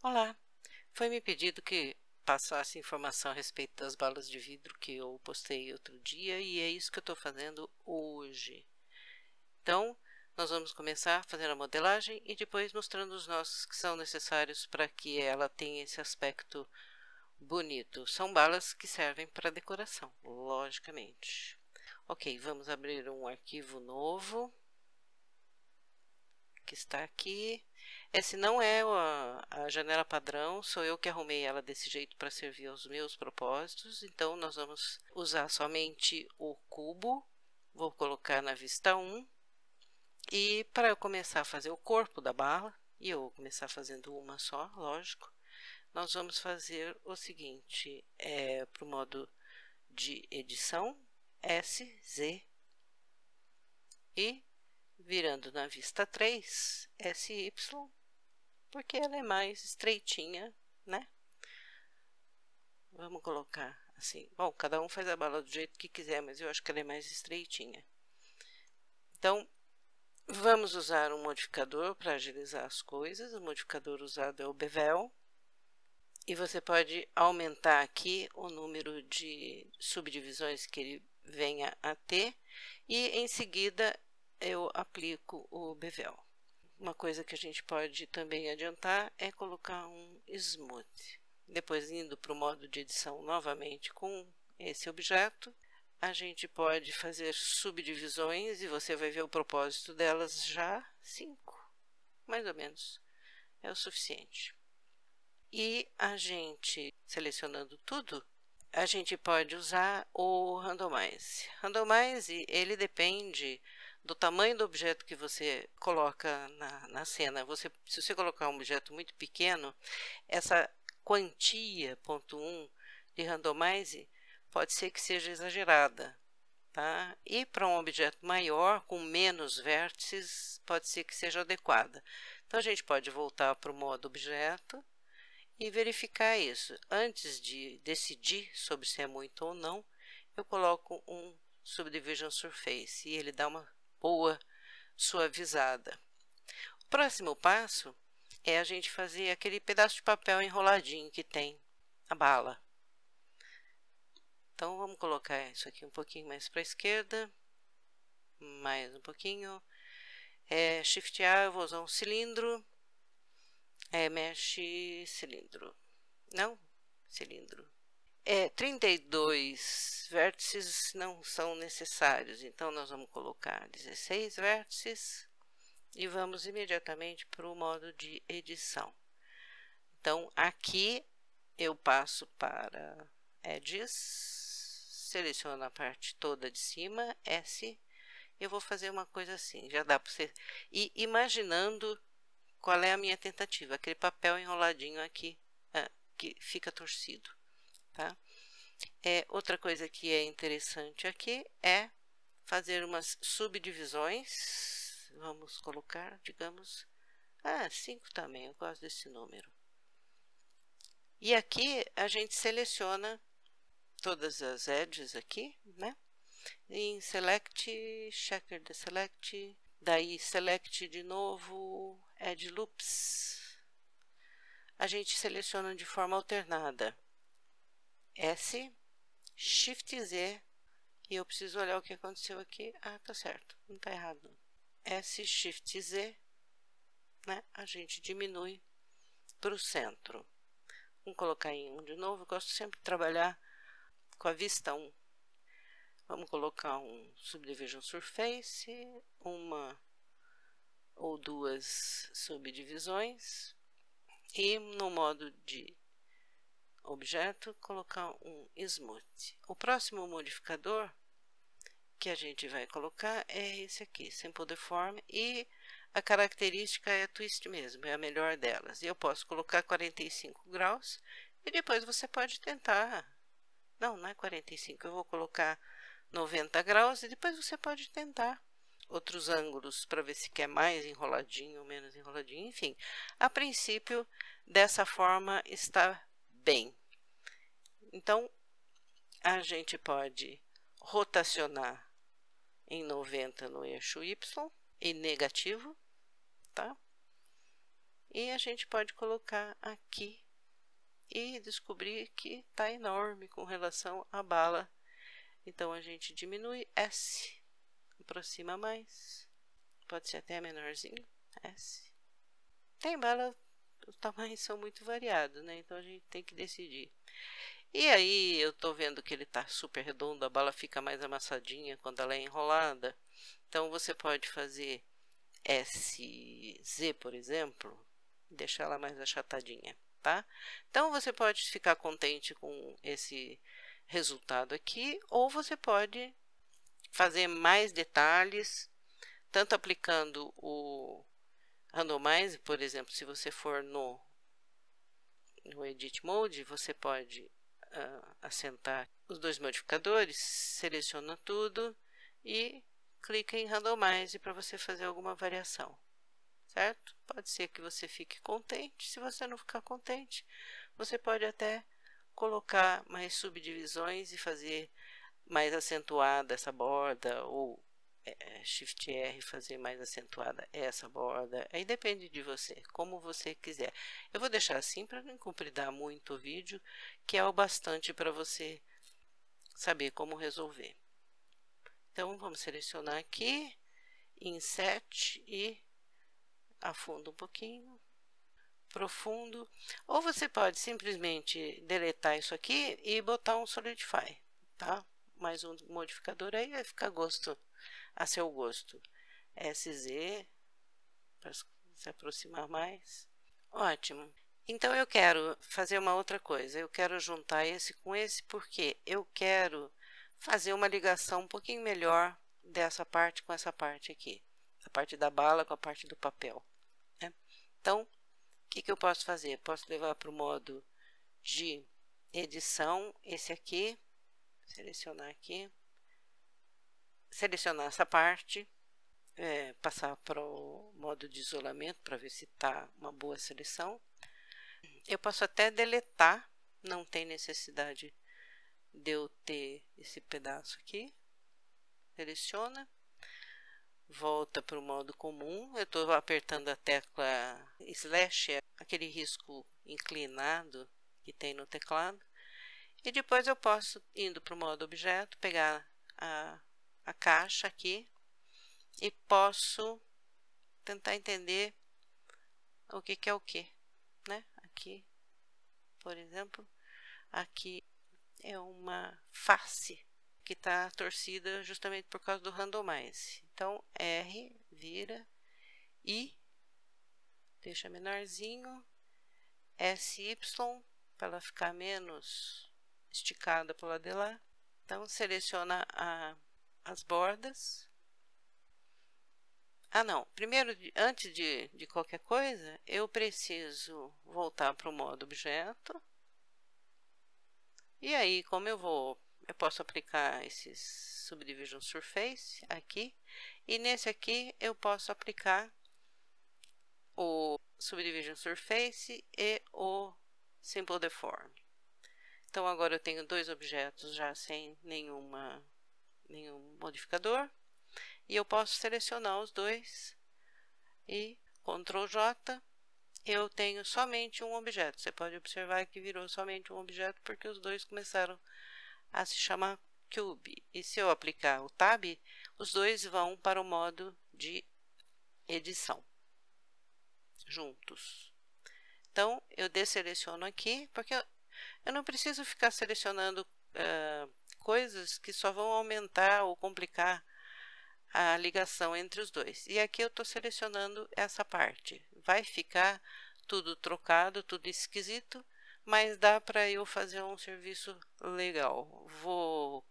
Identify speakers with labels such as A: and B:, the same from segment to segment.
A: Olá, foi-me pedido que passasse informação a respeito das balas de vidro que eu postei outro dia e é isso que eu estou fazendo hoje. Então, nós vamos começar fazendo a modelagem e depois mostrando os nossos que são necessários para que ela tenha esse aspecto bonito. São balas que servem para decoração, logicamente. Ok, vamos abrir um arquivo novo que está aqui. Esse não é a janela padrão, sou eu que arrumei ela desse jeito para servir aos meus propósitos. Então, nós vamos usar somente o cubo. Vou colocar na vista 1. E para eu começar a fazer o corpo da bala, e eu vou começar fazendo uma só, lógico, nós vamos fazer o seguinte, para o modo de edição, SZ, e virando na vista 3, SY, porque ela é mais estreitinha, né? Vamos colocar assim. Bom, cada um faz a bala do jeito que quiser, mas eu acho que ela é mais estreitinha. Então, vamos usar um modificador para agilizar as coisas. O modificador usado é o Bevel. E você pode aumentar aqui o número de subdivisões que ele venha a ter. E em seguida eu aplico o Bevel. Uma coisa que a gente pode também adiantar é colocar um Smooth. Depois, indo para o modo de edição novamente com esse objeto, a gente pode fazer subdivisões e você vai ver o propósito delas já 5, mais ou menos, é o suficiente. E a gente, selecionando tudo, a gente pode usar o Randomize. Randomize, ele depende do tamanho do objeto que você coloca na cena. Se você colocar um objeto muito pequeno, essa quantia, ponto 1, de Randomize, pode ser que seja exagerada, tá? E para um objeto maior, com menos vértices, pode ser que seja adequada. Então, a gente pode voltar para o modo objeto e verificar isso. Antes de decidir sobre se é muito ou não, eu coloco um Subdivision Surface e ele dá uma boa suavizada. O próximo passo é a gente fazer aquele pedaço de papel enroladinho que tem a bala. Então, vamos colocar isso aqui um pouquinho mais para a esquerda, mais um pouquinho. Shift A, eu vou usar um cilindro. Mesh cilindro. Não, cilindro. 32 vértices não são necessários, então nós vamos colocar 16 vértices e vamos imediatamente para o modo de edição. Então, aqui eu passo para Edges, seleciono a parte toda de cima, S, eu vou fazer uma coisa assim, já dá para você ir imaginando qual é a minha tentativa, aquele papel enroladinho aqui, que fica torcido, tá? Outra coisa que é interessante aqui é fazer umas subdivisões. Vamos colocar, digamos, 5 também, eu gosto desse número. E aqui a gente seleciona todas as edges aqui, né? Em Select, Checker the Select, daí Select de novo, Edge Loops. A gente seleciona de forma alternada. S, Shift Z, e eu preciso olhar o que aconteceu aqui. Tá certo, não tá errado não. S, Shift Z, né? A gente diminui para o centro. Vamos colocar em 1 de novo, eu gosto sempre de trabalhar com a vista 1. Vamos colocar um Subdivision Surface, uma ou duas subdivisões, e no modo de objeto, colocar um Smooth. O próximo modificador que a gente vai colocar é esse aqui, Simple Deform, e a característica é a Twist mesmo, é a melhor delas. E eu posso colocar 45 graus, e depois você pode tentar. Não é 45, eu vou colocar 90 graus, e depois você pode tentar outros ângulos para ver se quer mais enroladinho ou menos enroladinho, enfim. A princípio, dessa forma está bem. Então, a gente pode rotacionar em 90 no eixo Y e negativo, tá? E a gente pode colocar aqui e descobrir que está enorme com relação à bala. Então, a gente diminui S, aproxima mais, pode ser até menorzinho, S. Tem bala, os tamanhos são muito variados, né? Então, a gente tem que decidir. E aí, eu tô vendo que ele tá super redondo, a bala fica mais amassadinha quando ela é enrolada. Então, você pode fazer SZ, por exemplo, deixar ela mais achatadinha, tá? Então, você pode ficar contente com esse resultado aqui, ou você pode fazer mais detalhes, tanto aplicando o Randomize, por exemplo, se você for no Edit Mode, você pode assentar os dois modificadores, seleciona tudo e clica em Randomize para você fazer alguma variação, certo? Pode ser que você fique contente. Se você não ficar contente, você pode até colocar mais subdivisões e fazer mais acentuada essa borda, ou Shift R fazer mais acentuada essa borda. Aí depende de você, como você quiser. Eu vou deixar assim para não compridar muito o vídeo, que é o bastante para você saber como resolver. Então, vamos selecionar aqui, Inset e afundo um pouquinho, profundo. Ou você pode simplesmente deletar isso aqui e botar um Solidify, tá? Mais um modificador aí vai ficar a seu gosto. SZ, para se aproximar mais. Ótimo. Então, eu quero fazer uma outra coisa. Eu quero juntar esse com esse, porque eu quero fazer uma ligação um pouquinho melhor dessa parte com essa parte aqui. A parte da bala com a parte do papel, né? Então, o que eu posso fazer? Posso levar para o modo de edição, esse aqui, selecionar aqui, selecionar essa parte, passar para o modo de isolamento para ver se está uma boa seleção. Eu posso até deletar, não tem necessidade de eu ter esse pedaço aqui. Seleciona, volta para o modo comum. Eu estou apertando a tecla slash, aquele risco inclinado que tem no teclado. E depois eu posso, indo para o modo objeto, pegar a caixa aqui e posso tentar entender o que é o que, né? Aqui, por exemplo, aqui é uma face que está torcida justamente por causa do Randomize. Então, R, vira, I, deixa menorzinho, SY, para ela ficar menos esticada para o lado de lá. Então, seleciona as bordas. Não, primeiro, antes de qualquer coisa, eu preciso voltar para o modo objeto. E aí, como eu posso aplicar esses Subdivision Surface aqui. E nesse aqui, eu posso aplicar o Subdivision Surface e o Simple Deform. Então, agora eu tenho dois objetos já sem nenhum modificador. E eu posso selecionar os dois e Ctrl J, eu tenho somente um objeto. Você pode observar que virou somente um objeto porque os dois começaram a se chamar Cube. E se eu aplicar o Tab, os dois vão para o modo de edição, juntos. Então, eu desseleciono aqui, porque eu não preciso ficar selecionando coisas que só vão aumentar ou complicar a ligação entre os dois. E aqui eu estou selecionando essa parte. Vai ficar tudo trocado, tudo esquisito, mas dá para eu fazer um serviço legal. Vou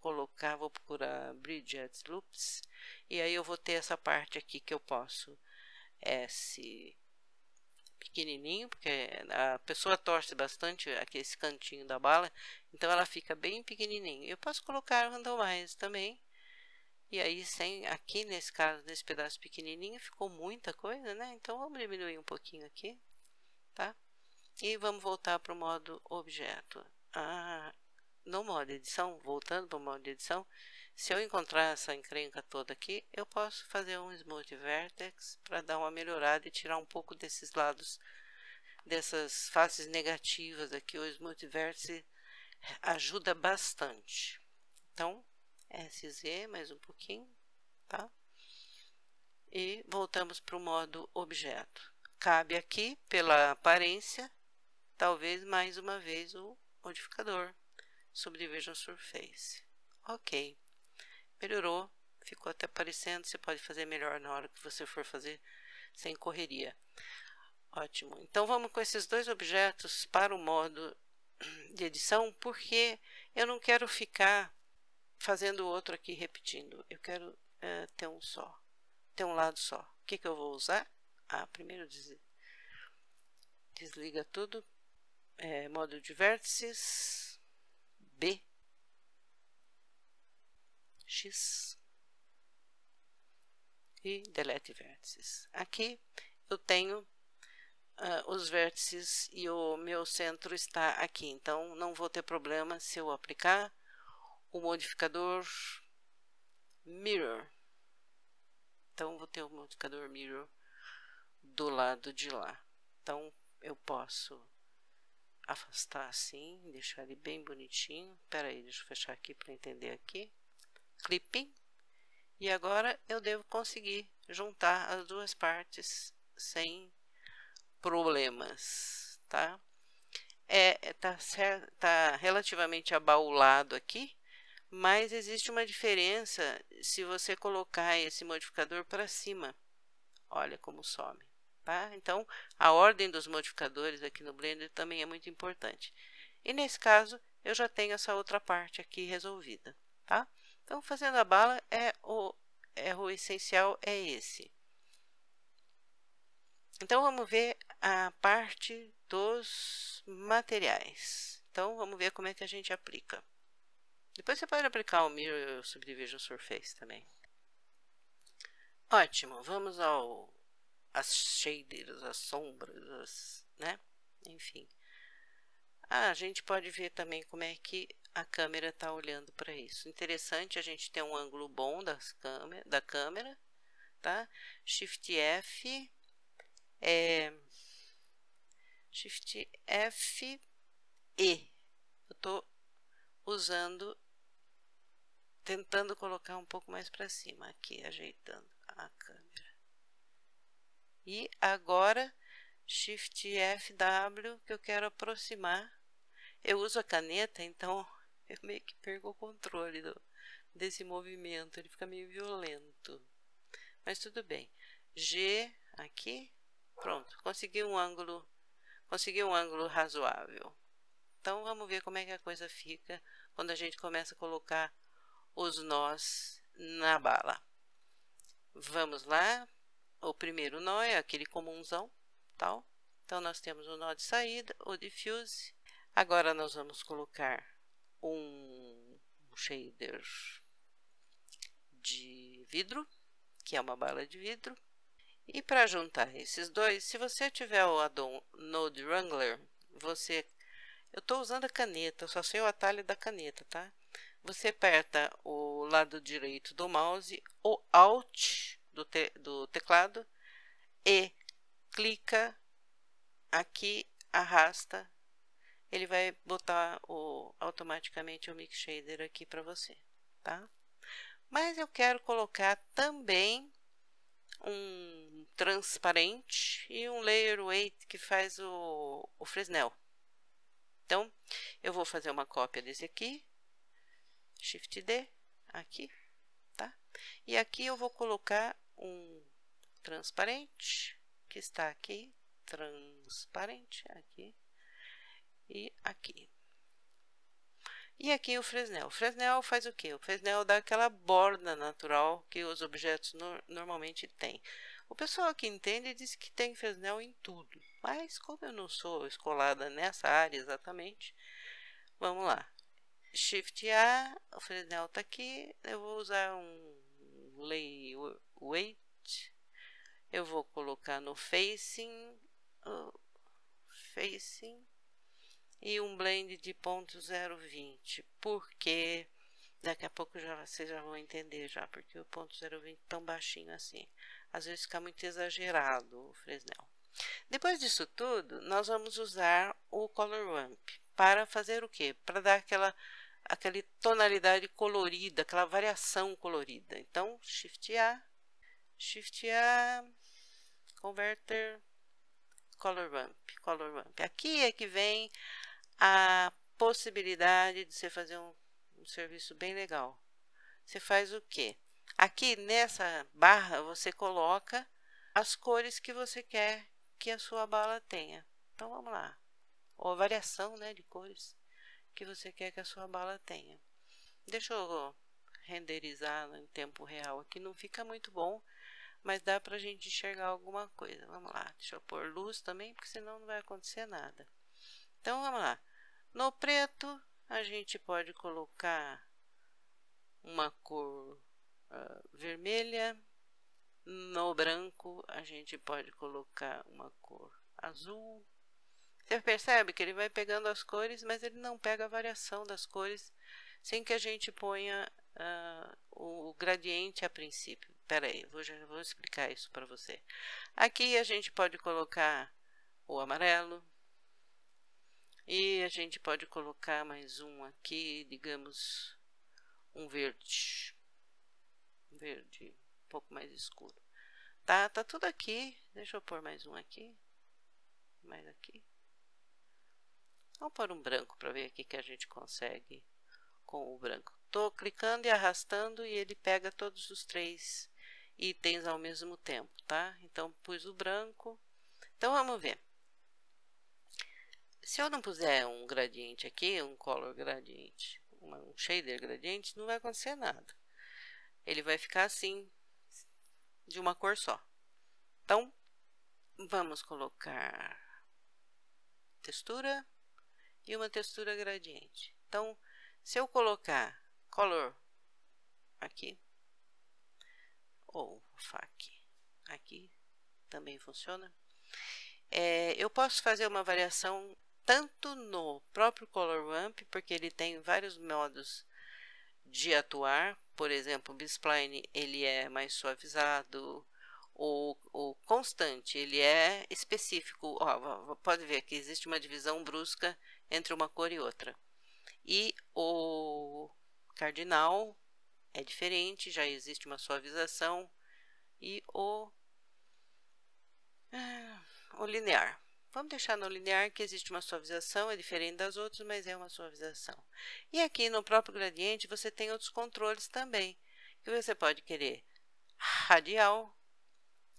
A: procurar Bridget Loops, e aí eu vou ter essa parte aqui que eu posso esse pequenininho, porque a pessoa torce bastante aqui esse cantinho da bala, então ela fica bem pequenininho. Eu posso colocar Randomize também. E aí, aqui nesse caso, nesse pedaço pequenininho, ficou muita coisa, né? Então, vamos diminuir um pouquinho aqui, tá? E vamos voltar para o modo objeto. No modo edição, voltando para o modo de edição, se eu encontrar essa encrenca toda aqui, eu posso fazer um Smooth Vertex para dar uma melhorada e tirar um pouco desses lados dessas faces negativas aqui, o Smooth Vértice ajuda bastante. Então, SZ, mais um pouquinho, tá? E voltamos para o modo objeto. Cabe aqui, pela aparência, talvez mais uma vez o modificador Subdivision Surface. Ok, melhorou, ficou até parecendo, você pode fazer melhor na hora que você for fazer sem correria. Ótimo, então vamos com esses dois objetos para o modo de edição, porque eu não quero ficar fazendo o outro aqui repetindo, eu quero ter um só, ter um lado só. O que eu vou usar? Primeiro desliga tudo, modo de vértices, B, X e delete vértices. Aqui eu tenho os vértices e o meu centro está aqui, então não vou ter problema se eu aplicar o modificador Mirror. Então vou ter o modificador Mirror do lado de lá. Então eu posso afastar assim, deixar ele bem bonitinho. Espera aí, deixa eu fechar aqui para entender aqui. Clipping. E agora eu devo conseguir juntar as duas partes sem problemas, tá? Tá relativamente abaulado aqui, mas existe uma diferença se você colocar esse modificador para cima. Olha como some, tá? Então, a ordem dos modificadores aqui no Blender também é muito importante. E nesse caso, eu já tenho essa outra parte aqui resolvida, tá? Então, fazendo a bala, o essencial é esse. Então, vamos ver a parte dos materiais. Então, vamos ver como é que a gente aplica. Depois você pode aplicar o Mirror Subdivision Surface também. Ótimo, vamos às shaders, as sombras, né? Enfim. A gente pode ver também como é que a câmera está olhando para isso. Interessante a gente ter um ângulo bom da câmera, tá? Shift F, Shift F, E. Eu estou usando, tentando colocar um pouco mais para cima aqui, ajeitando a câmera. E agora, Shift FW, que eu quero aproximar. Eu uso a caneta, então eu meio que perco o controle desse movimento, ele fica meio violento. Mas tudo bem. G aqui, pronto, consegui um ângulo razoável. Então vamos ver como é que a coisa fica quando a gente começa a colocar os nós na bala. Vamos lá. O primeiro nó é aquele comunzão, tal. Então nós temos o nó de saída, o diffuse. Agora nós vamos colocar um shader de vidro, que é uma bala de vidro. E para juntar esses dois, se você tiver o addon Node Wrangler, eu estou usando a caneta, eu só sei o atalho da caneta, tá? Você aperta o lado direito do mouse, o Alt do teclado, e clica aqui, arrasta, ele vai botar automaticamente o Mix Shader aqui para você, tá? Mas eu quero colocar também um transparente e um layer weight que faz o Fresnel. Então, eu vou fazer uma cópia desse aqui, Shift D, aqui, tá? E aqui eu vou colocar um transparente, que está aqui, transparente, aqui e aqui. E aqui o Fresnel. O Fresnel faz o quê? O Fresnel dá aquela borda natural que os objetos normalmente têm. O pessoal que entende diz que tem Fresnel em tudo, mas como eu não sou escolada nessa área exatamente, vamos lá. Shift A, o Fresnel está aqui, eu vou usar um Lay Weight, eu vou colocar no Facing, e um blend de 0.020, porque daqui a pouco vocês já vão entender já, porque o 0.020 é tão baixinho assim. Às vezes fica muito exagerado o Fresnel. Depois disso tudo, nós vamos usar o Color Ramp para fazer o quê? Para dar aquela tonalidade colorida, aquela variação colorida. Então, Shift A, Converter, Color Ramp. Aqui é que vem a possibilidade de você fazer um serviço bem legal. Você faz o quê? Aqui nessa barra você coloca as cores que você quer que a sua bala tenha. Então vamos lá. Ou a variação, né, de cores que você quer que a sua bala tenha. Deixa eu renderizar em tempo real aqui. Não fica muito bom, mas dá pra gente enxergar alguma coisa. Vamos lá. Deixa eu pôr luz também, porque senão não vai acontecer nada. Então vamos lá. No preto, a gente pode colocar uma cor vermelha. No branco, a gente pode colocar uma cor azul. Você percebe que ele vai pegando as cores, mas ele não pega a variação das cores sem que a gente ponha o gradiente a princípio. Espera aí, já vou explicar isso para você. Aqui a gente pode colocar o amarelo. E a gente pode colocar mais um aqui, digamos, um verde. Um verde um pouco mais escuro. Tá tudo aqui. Deixa eu pôr mais um aqui. Mais aqui. Vamos pôr um branco para ver o que a gente consegue com o branco. Estou clicando e arrastando e ele pega todos os 3 itens ao mesmo tempo, tá? Então, pus o branco. Então, vamos ver. Se eu não puser um gradiente aqui, um color gradiente, um shader gradiente, não vai acontecer nada. Ele vai ficar assim, de uma cor só. Então, vamos colocar textura e uma textura gradiente. Então, se eu colocar color aqui, ou aqui também funciona, eu posso fazer uma variação tanto no próprio Color Ramp, porque ele tem vários modos de atuar. Por exemplo, o B-Spline ele é mais suavizado, o constante ele é específico. Ó, pode ver que existe uma divisão brusca entre uma cor e outra. E o cardinal é diferente, já existe uma suavização. E o linear. Vamos deixar no linear que existe uma suavização, é diferente das outras, mas é uma suavização. E aqui no próprio gradiente você tem outros controles também, que você pode querer radial,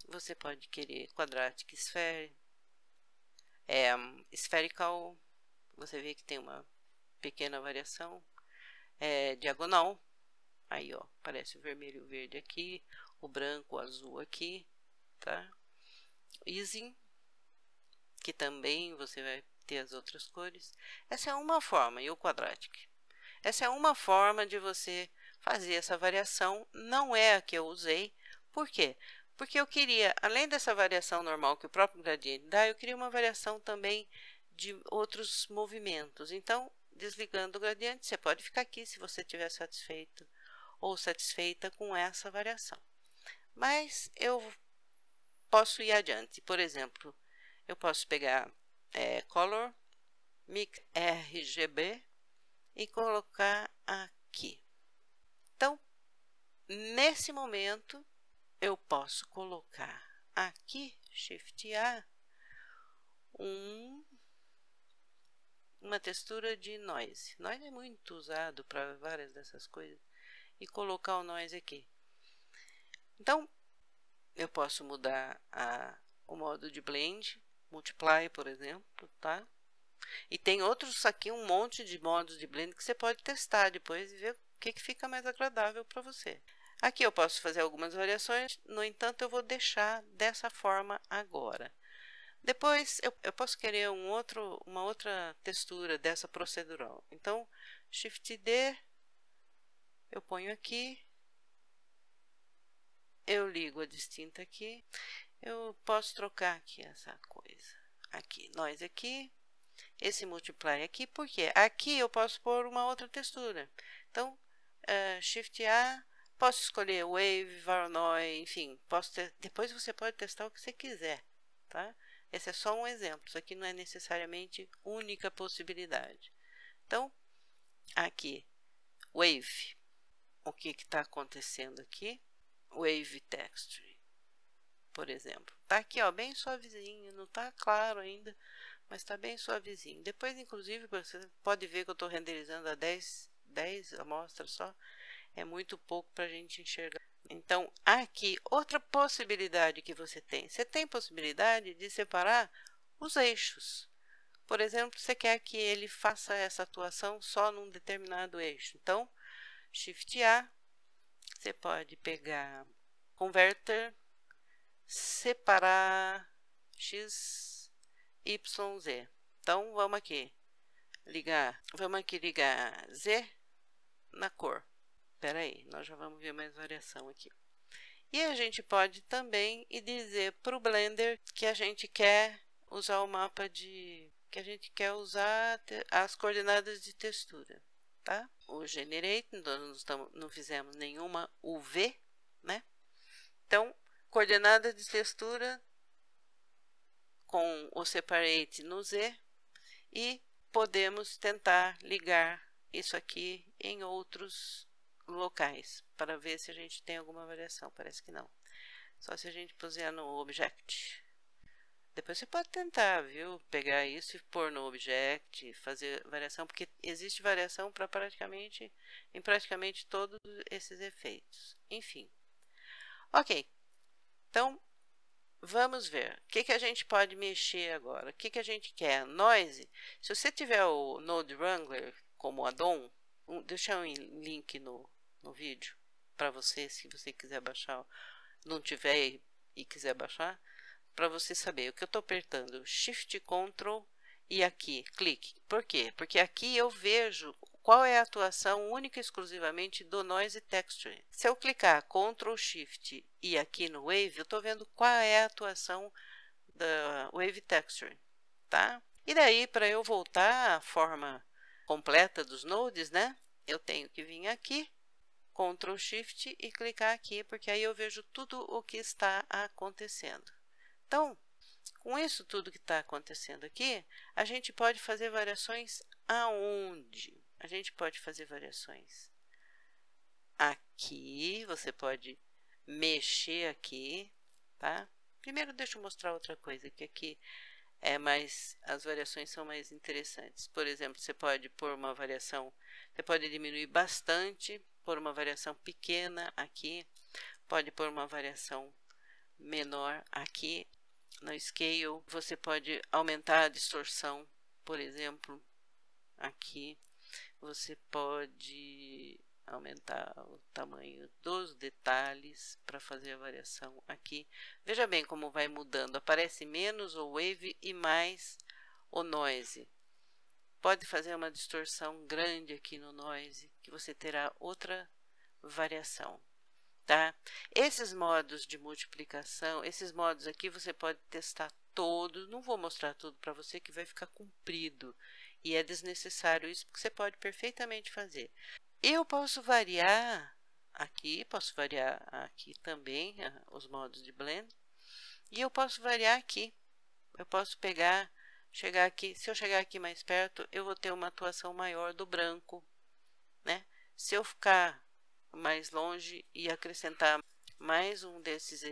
A: você pode querer quadratic sphere, spherical, você vê que tem uma pequena variação, diagonal, aí ó, aparece o vermelho e o verde aqui, o branco, o azul aqui, tá? Easing, que também você vai ter as outras cores. Essa é uma forma, e o quadratic. Essa é uma forma de você fazer essa variação, não é a que eu usei. Por quê? Porque eu queria, além dessa variação normal que o próprio gradiente dá, eu queria uma variação também de outros movimentos. Então, desligando o gradiente, você pode ficar aqui se você estiver satisfeito ou satisfeita com essa variação. Mas eu posso ir adiante. Por exemplo, eu posso pegar Color, Mix RGB e colocar aqui. Então, nesse momento, eu posso colocar aqui, Shift A, uma textura de noise. Noise é muito usado para várias dessas coisas. E colocar o noise aqui. Então, eu posso mudar o modo de blend, multiply, por exemplo, tá? E tem outros aqui, um monte de modos de blend que você pode testar depois e ver o que fica mais agradável para você. Aqui eu posso fazer algumas variações, no entanto, eu vou deixar dessa forma agora. Depois, eu posso querer uma outra textura dessa procedural. Então, Shift D, eu ponho aqui, eu ligo a distinta aqui, eu posso trocar aqui essa coisa. Aqui, noise aqui, esse multiply aqui, por quê? Aqui eu posso pôr uma outra textura. Então, Shift A, posso escolher Wave, Voronoi, enfim, depois você pode testar o que você quiser, tá? Esse é só um exemplo, isso aqui não é necessariamente única possibilidade. Então, aqui, Wave, o que está acontecendo aqui? Wave Texture, por exemplo. Está aqui, ó, bem suavezinho, não está claro ainda, mas está bem suavezinho. Depois, inclusive, você pode ver que eu estou renderizando a 10 amostras só. É muito pouco para a gente enxergar. Então, aqui, outra possibilidade que você tem possibilidade de separar os eixos. Por exemplo, você quer que ele faça essa atuação só num determinado eixo. Então, Shift A, você pode pegar Converter, separar X, Y, Z. Então, vamos aqui ligar Z na cor. Espera aí, nós já vamos ver mais variação aqui. E a gente pode também dizer para o Blender que a gente quer usar o mapa que a gente quer usar as coordenadas de textura, tá? O Generate, nós não fizemos nenhuma UV, né? Então, coordenada de textura com o Separate no Z e podemos tentar ligar isso aqui em outros locais para ver se a gente tem alguma variação. Parece que não. Só se a gente puser no Object. Depois você pode tentar, viu? Pegar isso e pôr no Object, fazer variação, porque existe variação para em praticamente todos esses efeitos. Enfim. Ok. Então, vamos ver. O que a gente pode mexer agora? O que a gente quer? Noise. Se você tiver o Node Wrangler como addon, deixa um link no vídeo para você, se você quiser baixar, não tiver e quiser baixar, para você saber. O que eu estou apertando? Shift Ctrl e aqui, clique. Por quê? Porque aqui eu vejo qual é a atuação única e exclusivamente do Noise Texture. Se eu clicar Ctrl Shift e aqui no Wave, eu estou vendo qual é a atuação da Wave Texture, tá? E daí, para eu voltar à forma completa dos nodes, né? Eu tenho que vir aqui, Ctrl Shift e clicar aqui, porque aí eu vejo tudo o que está acontecendo. Então, com isso tudo que está acontecendo aqui, a gente pode fazer variações aonde? A gente pode fazer variações aqui, você pode mexer aqui, tá? Primeiro deixa eu mostrar outra coisa, que aqui as variações são mais interessantes. Por exemplo, você pode pôr uma variação, você pode diminuir bastante, pôr uma variação pequena aqui, pode pôr uma variação menor aqui. No Scale, você pode aumentar a distorção, por exemplo, aqui. Você pode aumentar o tamanho dos detalhes para fazer a variação aqui. Veja bem como vai mudando. Aparece menos o Wave e mais o Noise. Pode fazer uma distorção grande aqui no Noise, que você terá outra variação. Tá? Esses modos de multiplicação, esses modos aqui você pode testar todos. Não vou mostrar tudo para você que vai ficar comprido. E é desnecessário isso, porque você pode perfeitamente fazer. Eu posso variar aqui também os modos de blend. E eu posso variar aqui. Eu posso chegar aqui. Se eu chegar aqui mais perto, eu vou ter uma atuação maior do branco, né? Se eu ficar mais longe e acrescentar mais um desses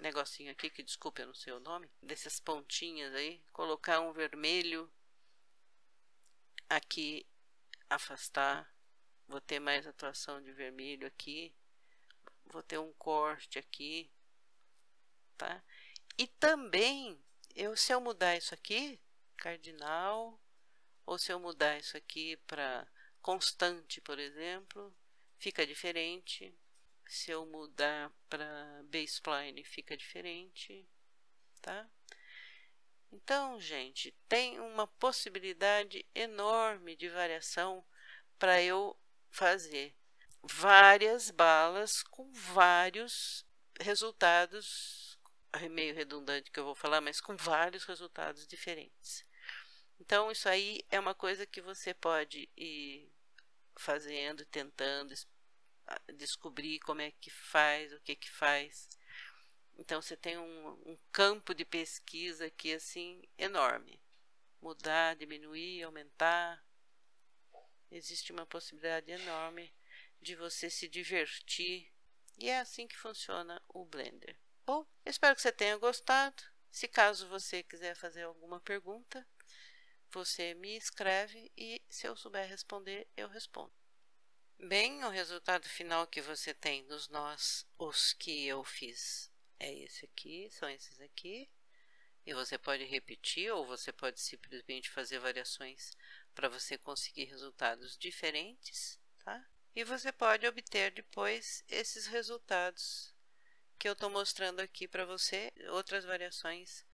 A: negocinho aqui, que desculpe, eu não sei o nome, dessas pontinhas aí, colocar um vermelho aqui, afastar, vou ter mais atuação de vermelho aqui, vou ter um corte aqui, tá? E também, se eu mudar isso aqui, cardinal, ou se eu mudar isso aqui para constante, por exemplo, fica diferente. Se eu mudar para Baseline, fica diferente, tá? Então, gente, tem uma possibilidade enorme de variação para eu fazer várias balas com vários resultados, meio redundante que eu vou falar, mas com vários resultados diferentes. Então, isso aí é uma coisa que você pode ir fazendo, tentando descobrir como é que faz, o que faz. Então, você tem um campo de pesquisa aqui, assim, enorme. Mudar, diminuir, aumentar. Existe uma possibilidade enorme de você se divertir. E é assim que funciona o Blender. Bom, espero que você tenha gostado. Se caso você quiser fazer alguma pergunta, você me escreve e se eu souber responder, eu respondo. Bem, o resultado final que você tem dos nós, os que eu fiz, é esse aqui, são esses aqui. E você pode repetir ou você pode simplesmente fazer variações para você conseguir resultados diferentes, tá? E você pode obter depois esses resultados que eu estou mostrando aqui para você, outras variações